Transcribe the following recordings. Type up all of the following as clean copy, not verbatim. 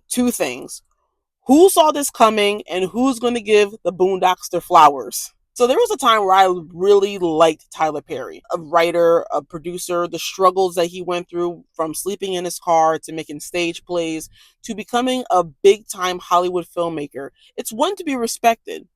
Two things. Who saw this coming and who's going to give the Boondocks their flowers? So there was a time where I really liked Tyler Perry, a writer, a producer, the struggles that he went through from sleeping in his car to making stage plays to becoming a big time Hollywood filmmaker. It's one to be respected.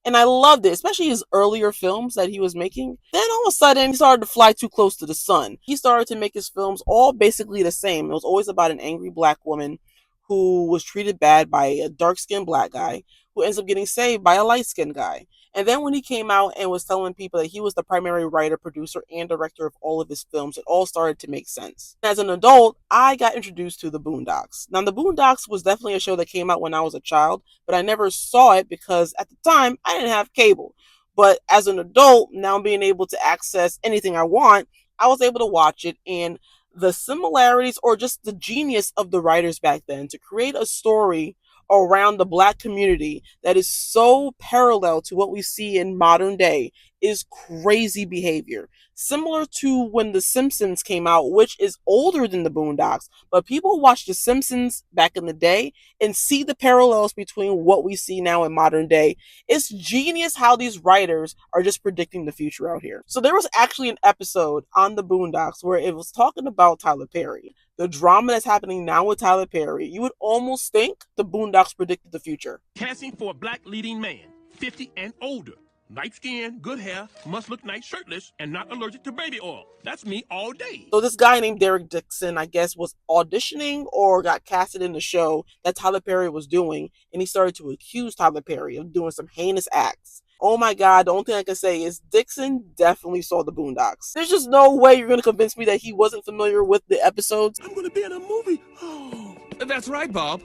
And I loved it, especially his earlier films that he was making. Then all of a sudden, he started to fly too close to the sun. He started to make his films all basically the same. It was always about an angry black woman who was treated bad by a dark skinned black guy who ends up getting saved by a light skinned guy. And then when he came out and was telling people that he was the primary writer, producer, and director of all of his films, it all started to make sense. As an adult, I got introduced to the Boondocks. Now, the Boondocks was definitely a show that came out when I was a child, but I never saw it because at the time I didn't have cable. But as an adult, now being able to access anything I want, I was able to watch it, and the similarities or just the genius of the writers back then to create a story around the black community that is so parallel to what we see in modern day is crazy behavior. Similar to when The Simpsons came out, which is older than the Boondocks, but people watch The Simpsons back in the day and see the parallels between what we see now in modern day. It's genius how these writers are just predicting the future out here. So there was actually an episode on the Boondocks where it was talking about Tyler Perry. The drama that's happening now with Tyler Perry, you would almost think the Boondocks predicted the future. Casting for a black leading man, 50 and older. Light skin, good hair, must look nice shirtless, and not allergic to baby oil. That's me all day. So this guy named Derek Dixon, I guess, was auditioning or got casted in the show that Tyler Perry was doing, and he started to accuse Tyler Perry of doing some heinous acts. Oh my God, the only thing I can say is Dixon definitely saw the Boondocks. There's just no way you're going to convince me that he wasn't familiar with the episodes. I'm gonna be in a movie. Oh, that's right, Bob.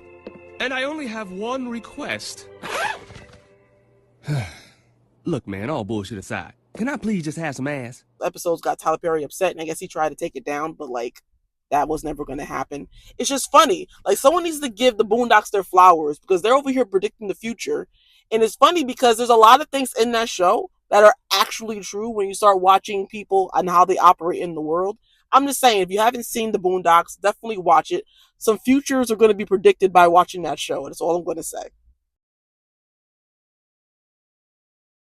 And I only have one request. Look, man, all bullshit aside, can I please just have some ass? Episodes got Tyler Perry upset, and I guess he tried to take it down, but like, that was never going to happen. It's just funny. Like, someone needs to give the Boondocks their flowers because they're over here predicting the future. And it's funny because there's a lot of things in that show that are actually true when you start watching people and how they operate in the world. I'm just saying, if you haven't seen the Boondocks, definitely watch it. Some futures are going to be predicted by watching that show. And that's all I'm going to say.